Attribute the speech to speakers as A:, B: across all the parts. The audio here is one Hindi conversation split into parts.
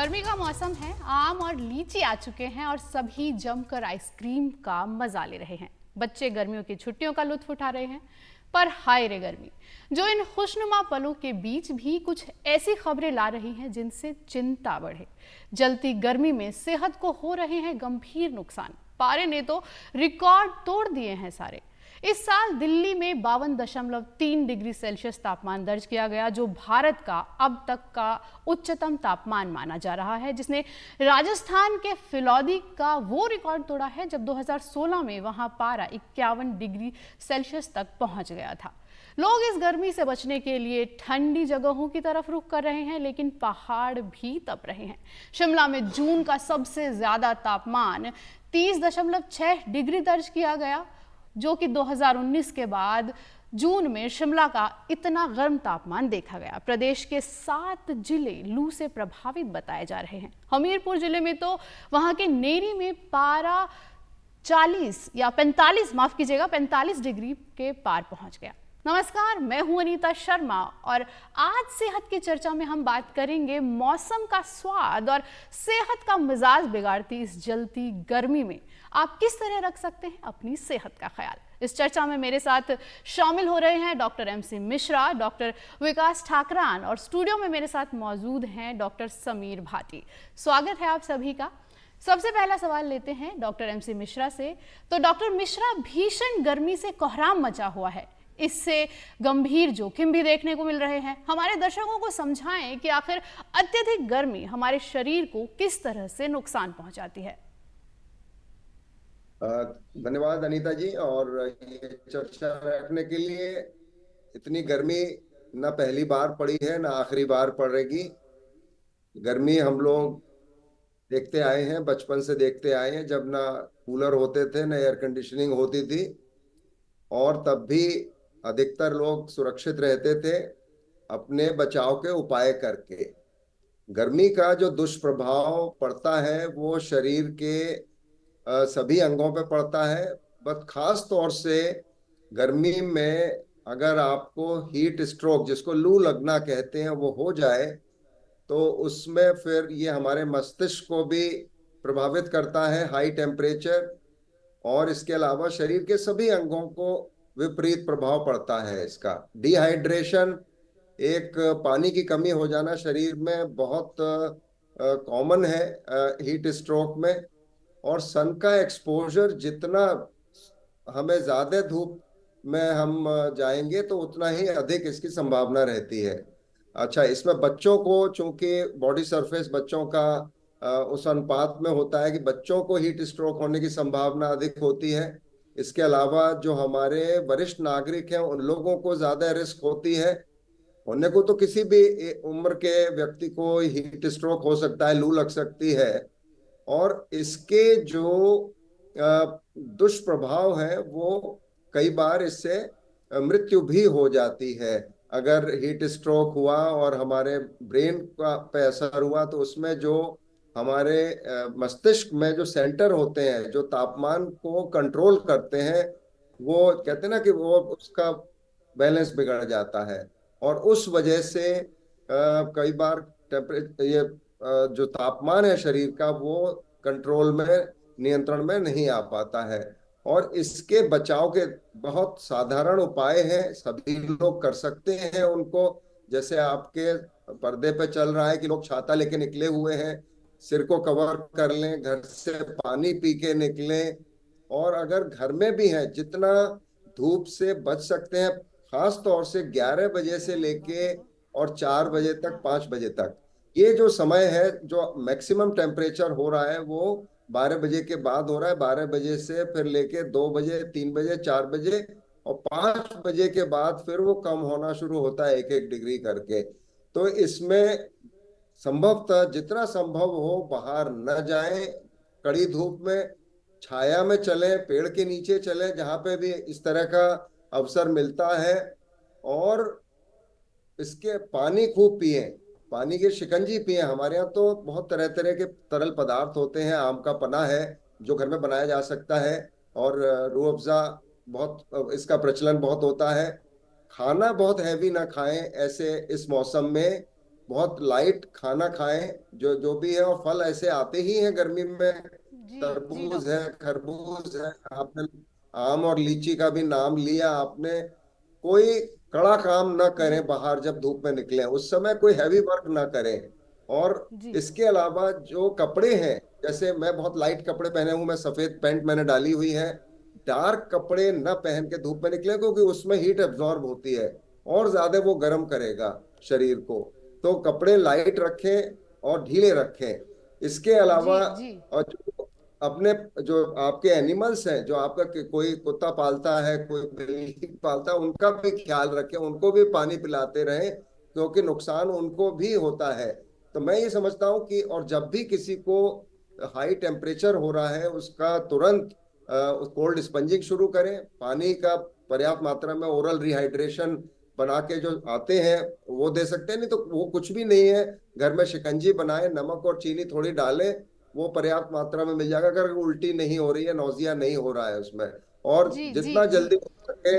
A: गर्मी का मौसम है, आम और लीची आ चुके हैं और सभी जमकर आइसक्रीम का मजा ले रहे हैं। बच्चे गर्मियों की छुट्टियों का लुत्फ उठा रहे हैं। पर हाय रे गर्मी, जो इन खुशनुमा पलों के बीच भी कुछ ऐसी खबरें ला रही हैं जिनसे चिंता बढ़े। जलती गर्मी में सेहत को हो रहे हैं गंभीर नुकसान। पारे ने तो रिकॉर्ड तोड़ दिए हैं सारे। इस साल दिल्ली में 52.3 डिग्री सेल्सियस तापमान दर्ज किया गया, जो भारत का अब तक का उच्चतम तापमान माना जा रहा है, जिसने राजस्थान के फिलौदी का वो रिकॉर्ड तोड़ा है जब 2016 में वहां पारा 51 डिग्री सेल्सियस तक पहुंच गया था। लोग इस गर्मी से बचने के लिए ठंडी जगहों की तरफ रुख कर रहे हैं, लेकिन पहाड़ भी तप रहे हैं। शिमला में जून का सबसे ज्यादा तापमान 30.6 डिग्री दर्ज किया गया, जो कि 2019 के बाद जून में शिमला का इतना गर्म तापमान देखा गया। प्रदेश के 7 जिले लू से प्रभावित बताए जा रहे हैं। हमीरपुर जिले में तो वहां के नेरी में पारा 45 डिग्री के पार पहुंच गया। नमस्कार, मैं हूं अनीता शर्मा और आज सेहत की चर्चा में हम बात करेंगे मौसम का स्वाद और सेहत का मिजाज बिगाड़ती इस जलती गर्मी में आप किस तरह रख सकते हैं अपनी सेहत का ख्याल। इस चर्चा में मेरे साथ शामिल हो रहे हैं डॉक्टर MC मिश्रा, डॉक्टर विकास ठाकरान और स्टूडियो में मेरे साथ मौजूद हैं डॉक्टर समीर भाटी। स्वागत है आप सभी का। सबसे पहला सवाल लेते हैं डॉक्टर MC मिश्रा से। तो डॉक्टर मिश्रा, भीषण गर्मी से कोहराम मचा हुआ है, इससे गंभीर जोखिम भी देखने को मिल रहे हैं। हमारे दर्शकों को समझाएं कि आखिर अत्यधिक गर्मी हमारे शरीर को किस तरह से नुकसान पहुंचाती है।
B: धन्यवाद अनीता जी, और ये चर्चा रखने के लिए। इतनी गर्मी ना पहली बार पड़ी है ना आखिरी बार पड़ेगी। गर्मी हम लोग देखते आए हैं, बचपन से देखते आए हैं, जब ना कूलर होते थे ना एयर कंडीशनिंग होती थी, और तब भी अधिकतर लोग सुरक्षित रहते थे अपने बचाव के उपाय करके। गर्मी का जो दुष्प्रभाव पड़ता है वो शरीर के सभी अंगों पे पड़ता है। बस खास तौर से गर्मी में अगर आपको हीट स्ट्रोक, जिसको लू लगना कहते हैं, वो हो जाए तो उसमें फिर ये हमारे मस्तिष्क को भी प्रभावित करता है, हाई टेम्परेचर, और इसके अलावा शरीर के सभी अंगों को विपरीत प्रभाव पड़ता है इसका। डिहाइड्रेशन, एक पानी की कमी हो जाना शरीर में बहुत कॉमन है हीट स्ट्रोक में। और सन का एक्सपोजर, जितना हमें ज्यादा धूप में हम जाएंगे तो उतना ही अधिक इसकी संभावना रहती है। अच्छा, इसमें बच्चों को, चूंकि बॉडी सरफेस बच्चों का उस अनुपात में होता है कि बच्चों को हीट स्ट्रोक होने की संभावना अधिक होती है। इसके अलावा जो हमारे वरिष्ठ नागरिक हैं उन लोगों को ज्यादा रिस्क होती है होने को। तो किसी भी उम्र के व्यक्ति को हीट स्ट्रोक हो सकता है, लू लग सकती है। और इसके जो दुष्प्रभाव है वो कई बार इससे मृत्यु भी हो जाती है। अगर हीट स्ट्रोक हुआ और हमारे ब्रेन का पे असर हुआ तो उसमें जो हमारे मस्तिष्क में जो सेंटर होते हैं जो तापमान को कंट्रोल करते हैं, वो कहते हैं ना कि वो उसका बैलेंस बिगड़ जाता है। और उस वजह से कई बार टेम्परेचर, ये जो तापमान है शरीर का, वो कंट्रोल में, नियंत्रण में नहीं आ पाता है। और इसके बचाव के बहुत साधारण उपाय हैं, सभी लोग कर सकते हैं उनको। जैसे आपके पर्दे पे चल रहा है कि लोग छाता लेके निकले हुए हैं, सिर को कवर कर लें, घर से पानी पी के निकलें। और अगर घर में भी हैं, जितना धूप से बच सकते हैं, खास तौर से 11 बजे से लेके और 4 बजे तक, 5 बजे तक, ये जो समय है, जो मैक्सिमम टेम्परेचर हो रहा है वो 12 बजे के बाद हो रहा है। 12 बजे से फिर लेके 2 बजे, 3 बजे, 4 बजे और 5 बजे के बाद फिर वो कम होना शुरू होता है, 1-1 डिग्री करके। तो इसमें संभवतः जितना संभव हो बाहर न जाएं, कड़ी धूप में, छाया में चलें, पेड़ के नीचे चलें जहां पे भी इस तरह का अवसर मिलता है। और इसके पानी खूब पिए, पानी की शिकंजी पिए। हमारे यहाँ तो बहुत तरह तरह के तरल पदार्थ होते हैं, आम का पन्ना है जो घर में बनाया जा सकता है, और रूह अफ़ज़ा, बहुत इसका प्रचलन बहुत होता है। खाना बहुत हैवी ना खाएं ऐसे इस मौसम में, बहुत लाइट खाना खाएं, जो जो भी है, और फल ऐसे आते ही हैं गर्मी में।
A: जी जी
B: तरबूज है,
A: डॉक्टर।
B: खरबूज है, आपने आम और लीची का भी नाम लिया आपने। कोई कड़ा काम ना
A: जी
B: करें, बाहर जब धूप में निकलें उस समय कोई हैवी वर्क ना करें। और
A: जी
B: इसके अलावा जो कपड़े हैं, जैसे मैं बहुत लाइट कपड़े पहने हूं, मैं सफेद पैंट मैंने डाली हुई है। डार्क कपड़े न पहन के धूप में निकले, क्योंकि उसमें हीट एब्जॉर्ब होती है और ज्यादा वो गर्म करेगा शरीर को। तो कपड़े लाइट रखें और ढीले रखें। इसके
A: जी
B: अलावा
A: जी
B: और जो अपने जो आपके एनिमल्स हैं, जो आपका कोई कुत्ता पालता है, कोई बिल्ली पालता है, उनका भी ख्याल रखें, उनको भी पानी पिलाते रहें, क्योंकि नुकसान उनको भी होता है। तो मैं ये समझता हूँ कि और जब भी किसी को हाई टेम्परेचर हो रहा है, उसका तुरंत कोल्ड स्पंजिंग शुरू करें। पानी का पर्याप्त मात्रा में ओरल रिहाइड्रेशन बना के जो आते हैं वो दे सकते हैं, नहीं तो वो कुछ भी नहीं है, घर में शिकंजी बनाए, नमक और चीनी थोड़ी डालें, वो पर्याप्त मात्रा में मिल जाएगा, अगर उल्टी नहीं हो रही है, नौजिया नहीं हो रहा है उसमें। और
A: जी जी
B: जितना
A: जी
B: जल्दी हो सके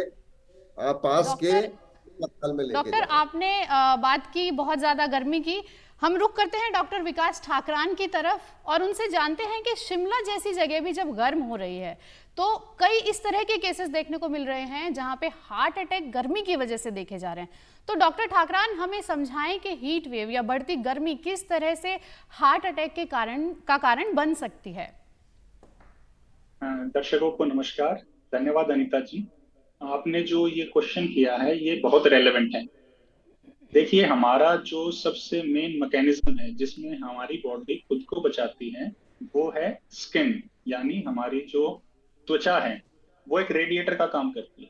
B: आप पास के
A: डॉक्टर।
B: अस्पताल में लेके
A: डॉक्टर
B: जाएं।
A: आपने बात की बहुत ज़्यादा गर्मी की। हम रुक करते हैं डॉक्टर विकास ठाकरान की तरफ और उनसे जानते हैं कि शिमला जैसी जगह भी जब गर्म हो रही है तो कई इस तरह के केसेस देखने को मिल रहे हैं जहां पे हार्ट अटैक गर्मी की वजह से देखे जा रहे हैं। तो डॉक्टर ठाकरान हमें समझाएं कि हीट वेव या बढ़ती गर्मी किस तरह से हार्ट अटैक के कारण बन सकती है।
C: दर्शकों को नमस्कार। धन्यवाद अनीता जी। आपने जो ये क्वेश्चन किया है ये बहुत रेलेवेंट है। देखिए, हमारा जो सबसे मेन मैकेनिज्म है जिसमें हमारी बॉडी खुद को बचाती है वो है स्किन, यानी हमारी जो त्वचा है वो एक रेडिएटर का काम करती है।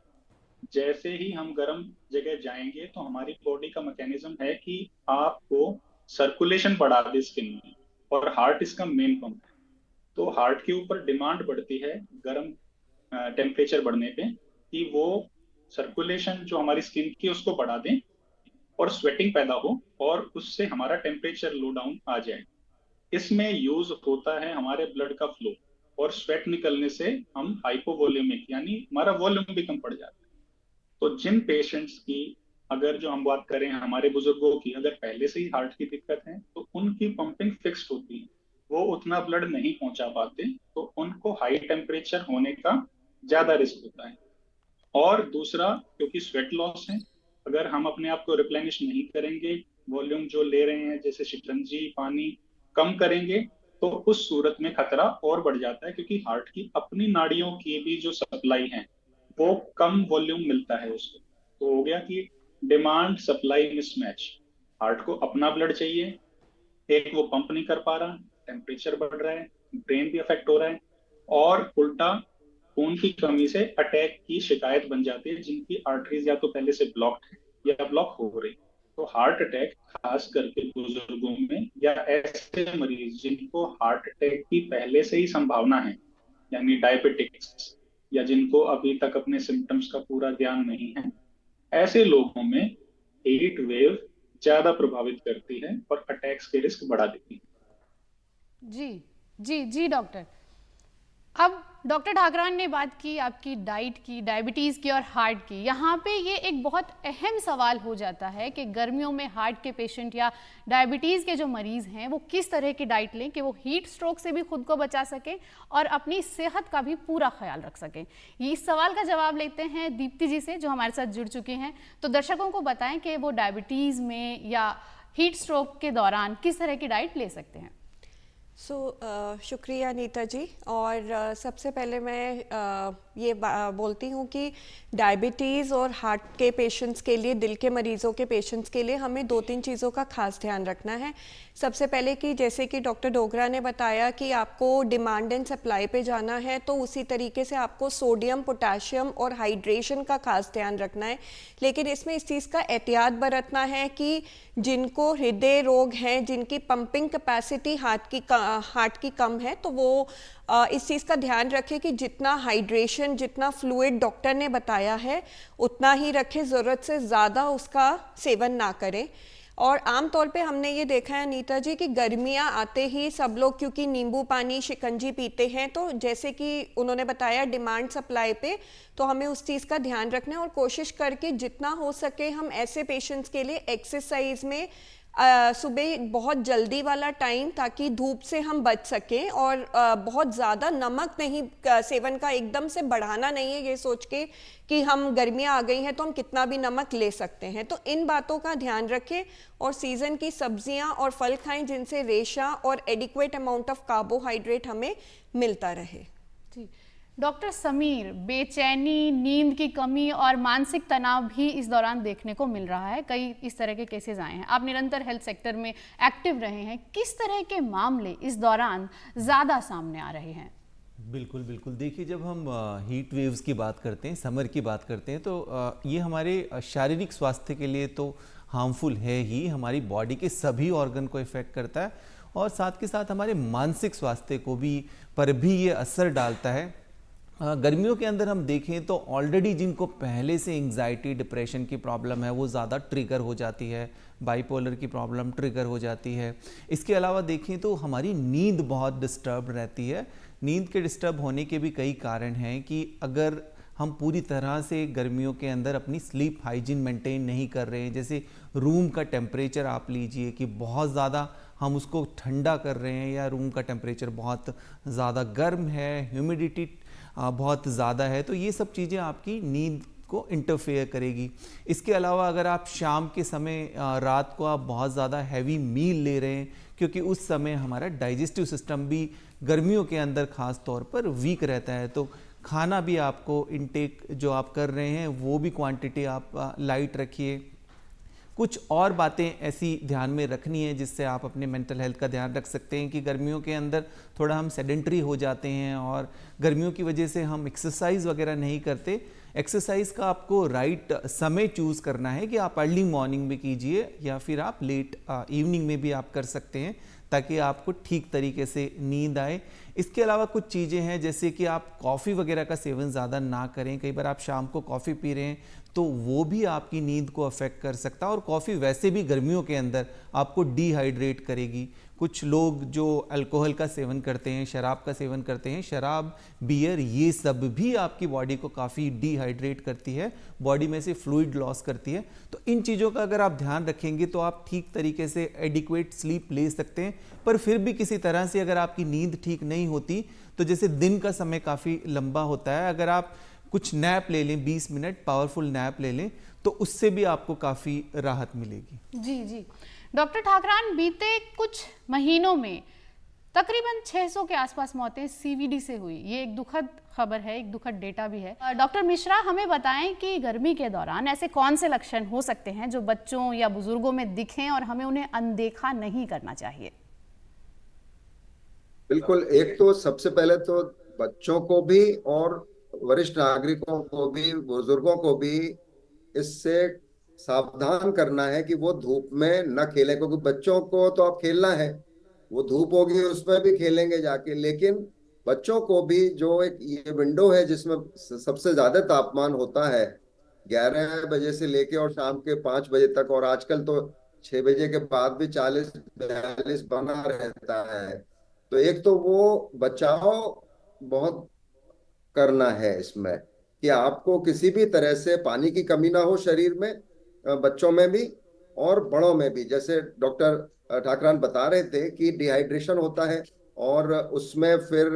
C: जैसे ही हम गर्म जगह जाएंगे तो हमारी बॉडी का मैकेनिज्म है कि आपको सर्कुलेशन बढ़ा दे स्किन में, और हार्ट इसका मेन पंप है। तो हार्ट के ऊपर डिमांड बढ़ती है गर्म टेम्परेचर बढ़ने पे कि वो सर्कुलेशन जो हमारी स्किन की उसको बढ़ा दें और स्वेटिंग पैदा हो, और उससे हमारा टेम्परेचर लो डाउन आ जाए। इसमें यूज होता है हमारे ब्लड का फ्लो, और स्वेट निकलने से हम हाइपोवोलेमिक यानी हमारा वॉल्यूम भी कम पड़ जाता है। तो जिन पेशेंट्स की, अगर जो हम बात करें हमारे बुजुर्गों की, अगर पहले से ही हार्ट की दिक्कत है तो उनकी पंपिंग फिक्स्ड होती है, वो उतना ब्लड नहीं पहुंचा पाते, तो उनको हाई टेम्परेचर होने का ज्यादा रिस्क होता है। और दूसरा, क्योंकि स्वेट लॉस है, अगर हम अपने आप को रिप्लेनिश नहीं करेंगे, वॉल्यूम जो ले रहे हैं जैसे शिकंजी पानी कम करेंगे, तो उस सूरत में खतरा और बढ़ जाता है, क्योंकि हार्ट की अपनी नाड़ियों की भी जो सप्लाई है वो कम वॉल्यूम मिलता है उसको। तो हो गया कि डिमांड सप्लाई मिसमैच। हार्ट को अपना ब्लड चाहिए, एक वो पंप नहीं कर पा रहा, टेम्परेचर बढ़ रहा है, ब्रेन भी अफेक्ट हो रहा है, और उल्टा खून की कमी से अटैक की शिकायत बन जाती है, जिनकी आर्टरीज या तो पहले से ब्लॉक्ड है या ब्लॉक हो रही। तो हार्ट अटैक खास करके बुजुर्गों में या ऐसे मरीज जिनको हार्ट अटैक की पहले से ही संभावना है, यानी डायबिटिक्स, या जिनको अभी तक अपने सिम्टम्स का पूरा ज्ञान नहीं है, ऐसे लोगों में हीट वेव ज्यादा प्रभावित करती है और अटैक्स के रिस्क बढ़ा देती है।
A: जी जी जी डॉक्टर। अब डॉक्टर ठाकरान ने बात की आपकी डाइट की, डायबिटीज़ की और हार्ट की। यहाँ पे ये एक बहुत अहम सवाल हो जाता है कि गर्मियों में हार्ट के पेशेंट या डायबिटीज़ के जो मरीज़ हैं वो किस तरह की डाइट लें कि वो हीट स्ट्रोक से भी खुद को बचा सकें और अपनी सेहत का भी पूरा ख्याल रख सकें। ये इस सवाल का जवाब लेते हैं दीप्ति जी से जो हमारे साथ जुड़ चुकी हैं। तो दर्शकों को बताएं कि वो डायबिटीज़ में या हीट स्ट्रोक के दौरान किस तरह की डाइट ले सकते हैं।
D: शुक्रिया नीता जी। और सबसे पहले मैं ये बोलती हूँ कि डायबिटीज़ और हार्ट के पेशेंट्स के लिए, दिल के मरीज़ों के पेशेंट्स के लिए हमें 2-3 चीज़ों का खास ध्यान रखना है। सबसे पहले कि जैसे कि डॉक्टर डोगरा ने बताया कि आपको डिमांड एंड सप्लाई पे जाना है, तो उसी तरीके से आपको सोडियम, पोटाशियम और हाइड्रेशन का खास ध्यान रखना है। लेकिन इसमें इस चीज़ का एहतियात बरतना है कि जिनको हृदय रोग हैं, जिनकी पंपिंग कैपेसिटी हार्ट की कम है, तो वो इस चीज़ का ध्यान रखें कि जितना हाइड्रेशन, जितना फ्लूइड डॉक्टर ने बताया है उतना ही रखें, ज़रूरत से ज़्यादा उसका सेवन ना करें। और आम तौर पे हमने ये देखा है नीता जी कि गर्मियाँ आते ही सब लोग क्योंकि नींबू पानी, शिकंजी पीते हैं, तो जैसे कि उन्होंने बताया डिमांड सप्लाई पे, तो हमें उस चीज़ का ध्यान रखना है और कोशिश करके जितना हो सके हम ऐसे पेशेंट्स के लिए एक्सरसाइज में सुबह बहुत जल्दी वाला टाइम, ताकि धूप से हम बच सकें, और बहुत ज़्यादा नमक नहीं सेवन का एकदम से बढ़ाना नहीं है, ये सोच के कि हम गर्मियाँ आ गई हैं तो हम कितना भी नमक ले सकते हैं। तो इन बातों का ध्यान रखें और सीज़न की सब्जियां और फल खाएं जिनसे रेशा और एडिक्वेट अमाउंट ऑफ कार्बोहाइड्रेट हमें मिलता रहे।
A: जी डॉक्टर समीर, बेचैनी, नींद की कमी और मानसिक तनाव भी इस दौरान देखने को मिल रहा है। कई इस तरह के केसेस आए हैं। आप निरंतर हेल्थ सेक्टर में एक्टिव रहे हैं, किस तरह के मामले इस दौरान ज़्यादा सामने आ रहे हैं?
E: बिल्कुल बिल्कुल, देखिए जब हम हीट वेव्स की बात करते हैं, समर की बात करते हैं, तो ये हमारे शारीरिक स्वास्थ्य के लिए तो हार्मफुल है ही, हमारी बॉडी के सभी ऑर्गन को इफेक्ट करता है और साथ के साथ हमारे मानसिक स्वास्थ्य को भी पर भी ये असर डालता है। गर्मियों के अंदर हम देखें तो ऑलरेडी जिनको पहले से एंग्जाइटी, डिप्रेशन की प्रॉब्लम है वो ज़्यादा ट्रिगर हो जाती है, बाइपोलर की प्रॉब्लम ट्रिगर हो जाती है। इसके अलावा देखें तो हमारी नींद बहुत डिस्टर्ब रहती है। नींद के डिस्टर्ब होने के भी कई कारण हैं कि अगर हम पूरी तरह से गर्मियों के अंदर अपनी स्लीप हाइजीन मेंटेन नहीं कर रहे हैं, जैसे रूम का टेम्परेचर आप लीजिए कि बहुत ज़्यादा हम उसको ठंडा कर रहे हैं या रूम का टेम्परेचर बहुत ज़्यादा गर्म है, ह्यूमिडिटी बहुत ज़्यादा है, तो ये सब चीज़ें आपकी नींद को इंटरफेयर करेगी। इसके अलावा अगर आप शाम के समय रात को आप बहुत ज़्यादा हैवी मील ले रहे हैं, क्योंकि उस समय हमारा डाइजेस्टिव सिस्टम भी गर्मियों के अंदर ख़ास तौर पर वीक रहता है, तो खाना भी आपको इनटेक जो आप कर रहे हैं वो भी क्वांटिटी आप लाइट रखिए। कुछ और बातें ऐसी ध्यान में रखनी है जिससे आप अपने मेंटल हेल्थ का ध्यान रख सकते हैं कि गर्मियों के अंदर थोड़ा हम सेडेंटरी हो जाते हैं और गर्मियों की वजह से हम एक्सरसाइज वगैरह नहीं करते। एक्सरसाइज का आपको राइट समय चूज़ करना है कि आप अर्ली मॉर्निंग में कीजिए या फिर आप लेट इवनिंग में भी आप कर सकते हैं, ताकि आपको ठीक तरीके से नींद आए। इसके अलावा कुछ चीज़ें हैं जैसे कि आप कॉफ़ी वगैरह का सेवन ज़्यादा ना करें। कई बार आप शाम को कॉफ़ी पी रहे हैं तो वो भी आपकी नींद को अफेक्ट कर सकता है, और कॉफ़ी वैसे भी गर्मियों के अंदर आपको डिहाइड्रेट करेगी। कुछ लोग जो अल्कोहल का सेवन करते हैं, शराब का सेवन करते हैं, शराब, बियर, ये सब भी आपकी बॉडी को काफ़ी डिहाइड्रेट करती है, बॉडी में से फ्लूइड लॉस करती है। तो इन चीज़ों का अगर आप ध्यान रखेंगे तो आप ठीक तरीके से एडिक्वेट स्लीप ले सकते हैं। पर फिर भी किसी तरह से अगर आपकी नींद ठीक नहीं होती तो जैसे दिन का समय काफ़ी लंबा होता है, अगर आप कुछ नैप ले लें, 20 मिनट पावरफुल नैप ले लें, तो उससे भी आपको काफ़ी राहत मिलेगी।
A: जी जी डॉक्टर ठाकरान, बीते कुछ महीनों में तकरीबन 600 के आसपास मौतें सीवीडी से हुई। ये एक दुखद खबर है, एक दुखद डेटा भी है। डॉक्टर मिश्रा, हमें बताएं कि गर्मी के दौरान ऐसे कौन से लक्षण हो सकते हैं जो बच्चों या बुजुर्गों में दिखें और हमें उन्हें अनदेखा नहीं करना चाहिए?
B: बिल्कुल, एक तो सबसे पहले तो बच्चों को भी और वरिष्ठ नागरिकों को भी, बुजुर्गों को भी इससे सावधान करना है कि वो धूप में न खेलें, क्योंकि बच्चों को तो अब खेलना है, वो धूप होगी उसमें भी खेलेंगे जाके, लेकिन बच्चों को भी जो एक ये विंडो है जिसमें सबसे ज्यादा तापमान होता है 11 बजे से लेके और शाम के 5 बजे तक, और आजकल तो 6 बजे के बाद भी 40-42 बना रहता है। तो एक तो वो बचाव बहुत करना है इसमें कि आपको किसी भी तरह से पानी की कमी ना हो शरीर में, बच्चों में भी और बड़ों में भी। जैसे डॉक्टर ठाकरान बता रहे थे कि डिहाइड्रेशन होता है और उसमें फिर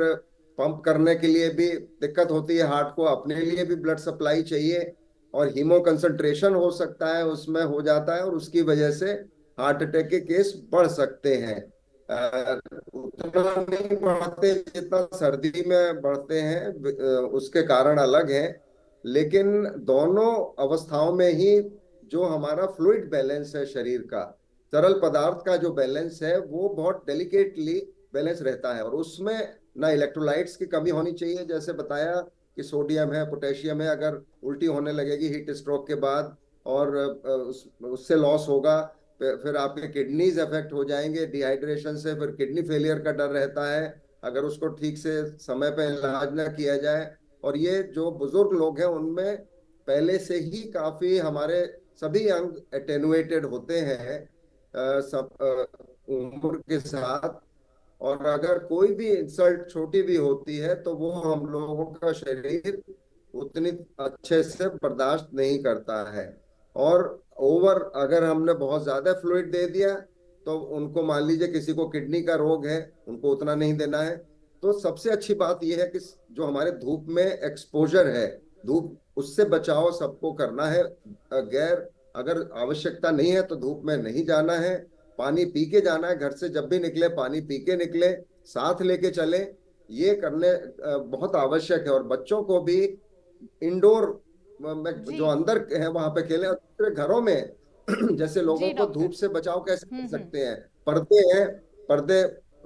B: पंप करने के लिए भी दिक्कत होती है, हार्ट को अपने लिए भी ब्लड सप्लाई चाहिए और हीमो कंसंट्रेशन हो सकता है, उसमें हो जाता है और उसकी वजह से हार्ट अटैक के केस बढ़ सकते हैं। उतना नहीं बढ़ते जितना सर्दी में बढ़ते हैं, उसके कारण अलग है, लेकिन दोनों अवस्थाओं में ही जो हमारा फ्लूइड बैलेंस है शरीर का, तरल पदार्थ का जो बैलेंस है वो बहुत डेलिकेटली बैलेंस रहता है, और उसमें ना इलेक्ट्रोलाइट्स की कमी होनी चाहिए, जैसे बताया कि सोडियम है, पोटेशियम है, अगर उल्टी होने लगेगी हीट स्ट्रोक के बाद और उससे लॉस होगा, फिर आपके किडनीज अफेक्ट हो जाएंगे डिहाइड्रेशन से, फिर किडनी फेलियर का डर रहता है अगर उसको ठीक से समय पे इलाज ना किया जाए। और ये जो बुजुर्ग लोग हैं उनमें पहले से ही काफी हमारे सभी अंग एटेनुएटेड होते हैं उम्र के साथ, और अगर कोई भी इंसल्ट छोटी भी होती है तो वो हम लोगों का शरीर उतनी अच्छे से बर्दाश्त नहीं करता है। और ओवर अगर हमने बहुत ज्यादा फ्लूइड दे दिया तो उनको, मान लीजिए किसी को किडनी का रोग है, उनको उतना नहीं देना है। तो सबसे अच्छी बात यह है कि जो हमारे धूप में एक्सपोजर है, धूप उससे बचाव सबको करना है। गैर अगर आवश्यकता नहीं है तो धूप में नहीं जाना है। पानी पी के जाना है, घर से जब भी निकले पानी पी के निकले, साथ लेके चले। ये करने बहुत आवश्यक है। और बच्चों को भी इंडोर में
A: जी
B: जो अंदर है वहां पे खेलें। और दूसरे घरों में जैसे लोगों
A: जी
B: को
A: डॉक्टर।
B: धूप से बचाव कैसे कर
A: हम्म।
B: सकते हैं, पर्दे हैं, पर्दे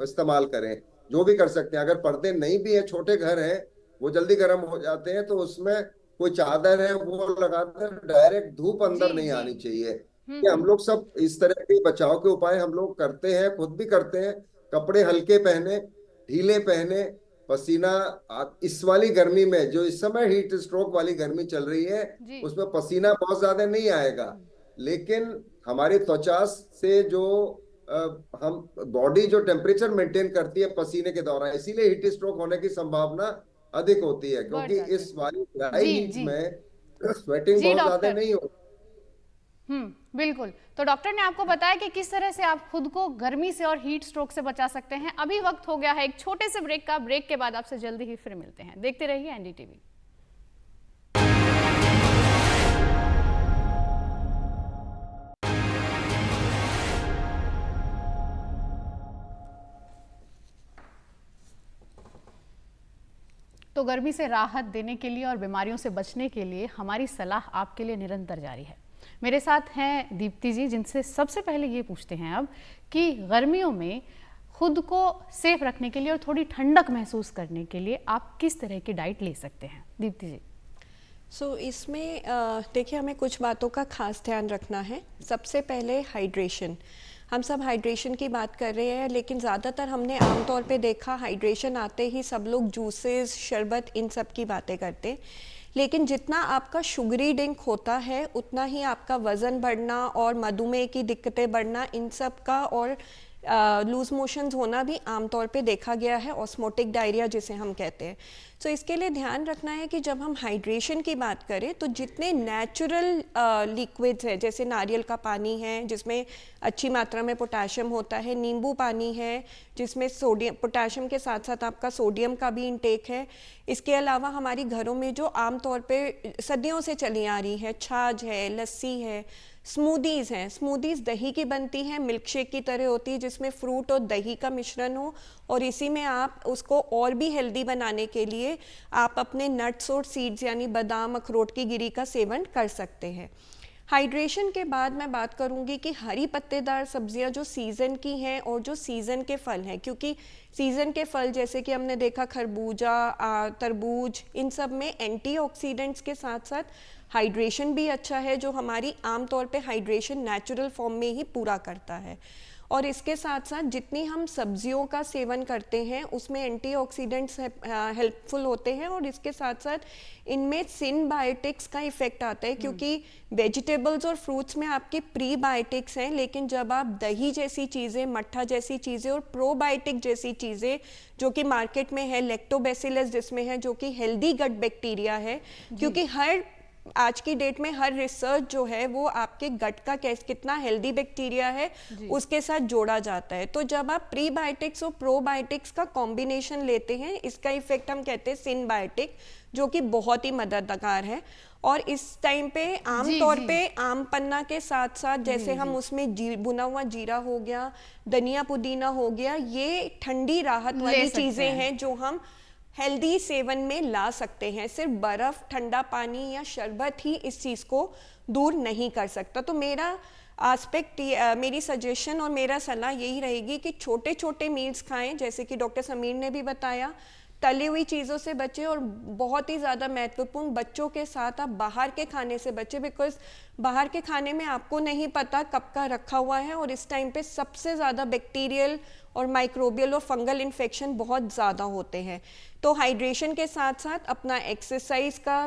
B: इस्तेमाल करें। जो भी कर सकते हैं। अगर पर्दे नहीं भी है, छोटे घर हैं, वो जल्दी गर्म हो जाते हैं, तो उसमें कोई चादर है वो लगाते हैं, डायरेक्ट धूप
A: जी
B: अंदर नहीं
A: जी।
B: आनी चाहिए। ये हम लोग सब इस तरह के बचाव के उपाय हम लोग करते हैं, खुद भी करते हैं। कपड़े हल्के पहने, ढीले पहने। पसीना इस वाली गर्मी में, जो इस समय हीट स्ट्रोक वाली गर्मी चल रही है,
A: जी
B: उसमें पसीना बहुत ज्यादा नहीं आएगा। लेकिन हमारी त्वचा से जो अ, हम बॉडी जो टेम्परेचर मेंटेन करती है पसीने के दौरान, इसीलिए हीट स्ट्रोक होने की संभावना अधिक होती है,
A: बढ़
B: क्योंकि
A: जाते
B: इस वाली
A: हैं।
B: ड्राई
A: जी
B: हीट
A: जी
B: में स्वेटिंग
A: जी
B: बहुत ज्यादा
A: डॉक्टर।
B: नहीं होती।
A: बिल्कुल। तो डॉक्टर ने आपको बताया कि किस तरह से आप खुद को गर्मी से और हीट स्ट्रोक से बचा सकते हैं। अभी वक्त हो गया है एक छोटे से ब्रेक का। ब्रेक के बाद आपसे जल्दी ही फिर मिलते हैं। देखते रहिए एनडीटीवी। तो गर्मी से राहत देने के लिए और बीमारियों से बचने के लिए हमारी सलाह आपके लिए निरंतर जारी है। मेरे साथ हैं दीप्ति जी, जिनसे सबसे पहले ये पूछते हैं अब कि गर्मियों में खुद को सेफ रखने के लिए और थोड़ी ठंडक महसूस करने के लिए आप किस तरह की डाइट ले सकते हैं। दीप्ति जी।
D: इसमें देखिए, हमें कुछ बातों का खास ध्यान रखना है। सबसे पहले हाइड्रेशन। हम सब हाइड्रेशन की बात कर रहे हैं, लेकिन ज़्यादातर हमने आमतौर पे देखा हाइड्रेशन आते ही सब लोग जूसेस, शरबत, इन सब की बातें करते हैं। लेकिन जितना आपका शुगरी ड्रिंक होता है उतना ही आपका वज़न बढ़ना और मधुमेह की दिक्कतें बढ़ना, इन सब का, और लूज मोशंस होना भी आमतौर पे देखा गया है, ऑस्मोटिक डायरिया जिसे हम कहते हैं। इसके लिए ध्यान रखना है कि जब हम हाइड्रेशन की बात करें तो जितने नेचुरल लिक्विड्स हैं, जैसे नारियल का पानी है जिसमें अच्छी मात्रा में पोटाशियम होता है, नींबू पानी है जिसमें सोडियम, पोटाशियम के साथ साथ आपका सोडियम का भी इंटेक है। इसके अलावा हमारी घरों में जो आमतौर पे सदियों से चली आ रही है, छाछ है, लस्सी है, स्मूदीज़ हैं। स्मूदीज़ दही की बनती हैं, मिल्क शेक की तरह होती है जिसमें फ्रूट और दही का मिश्रण हो, और इसी में आप उसको और भी हेल्दी बनाने के लिए आप अपने नट्स और सीड्स यानी बादाम, अखरोट की गिरी का सेवन कर सकते हैं। हाइड्रेशन के बाद मैं बात करूंगी कि हरी पत्तेदार सब्जियां जो सीज़न की हैं और जो सीज़न के फल हैं, क्योंकि सीज़न के फल जैसे कि हमने देखा खरबूजा, तरबूज, इन सब में एंटीऑक्सीडेंट्स के साथ साथ हाइड्रेशन भी अच्छा है, जो हमारी आमतौर पे हाइड्रेशन नेचुरल फॉर्म में ही पूरा करता है। और इसके साथ साथ जितनी हम सब्जियों का सेवन करते हैं उसमें एंटीऑक्सीडेंट्स हेल्पफुल होते हैं, और इसके साथ साथ इनमें सिनबायोटिक्स का इफेक्ट आता है, क्योंकि वेजिटेबल्स और फ्रूट्स में आपके प्रीबायोटिक्स हैं, लेकिन जब आप दही जैसी चीज़ें, मट्ठा जैसी चीज़ें और प्रोबायोटिक जैसी चीज़ें जो कि मार्केट में है, लैक्टोबैसिलस जिसमें है, जो कि हेल्दी गट बैक्टीरिया है, क्योंकि आज की डेट में हर रिसर्च जो है वो आपके गट का कितना हेल्दी बैक्टीरिया है उसके साथ जोड़ा जाता है। तो जब आप प्रीबायोटिक्स और प्रोबायोटिक्स का कॉम्बिनेशन लेते हैं, इसका इफेक्ट हम कहते हैं सिनबायोटिक, जो कि बहुत ही मददगार है। और इस टाइम पे आमतौर पे आम पन्ना के साथ साथ जैसे हम उसमें बुना हुआ जीरा हो गया, धनिया पुदीना हो गया, ये ठंडी राहत वाली चीजें हैं जो हम हेल्दी सेवन में ला सकते हैं। सिर्फ बर्फ, ठंडा पानी या शरबत ही इस चीज़ को दूर नहीं कर सकता। तो मेरा मेरी सजेशन और मेरा सलाह यही रहेगी कि छोटे छोटे मील्स खाएं, जैसे कि डॉक्टर समीर ने भी बताया, तली हुई चीज़ों से बचें, और बहुत ही ज़्यादा महत्वपूर्ण, बच्चों के साथ आप बाहर के खाने से बचें, बिकॉज बाहर के खाने में आपको नहीं पता कब का रखा हुआ है, और इस टाइम पे सबसे ज़्यादा बैक्टीरियल और माइक्रोबियल और फंगल इन्फेक्शन बहुत ज़्यादा होते हैं। तो हाइड्रेशन के साथ साथ अपना एक्सरसाइज का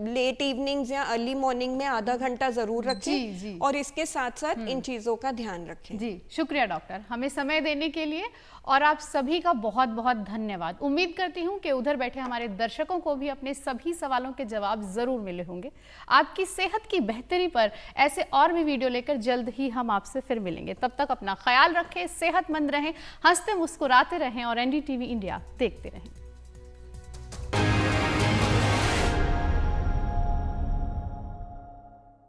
D: लेट इवनिंग्स या अर्ली मॉर्निंग में आधा घंटा ज़रूर रखें
A: जी।
D: और इसके साथ साथ इन चीज़ों का ध्यान रखें।
A: जी, शुक्रिया डॉक्टर, हमें समय देने के लिए, और आप सभी का बहुत बहुत धन्यवाद। उम्मीद करती हूँ कि उधर बैठे हमारे दर्शकों को भी अपने सभी सवालों के जवाब जरूर मिले होंगे। आपकी सेहत की बेहतरी पर ऐसे और भी वीडियो लेकर जल्द ही हम आपसे फिर मिलेंगे। तब तक अपना ख्याल रखें, सेहतमंद रहें, हंसते मुस्कुराते रहें और NDTV इंडिया देखते रहें।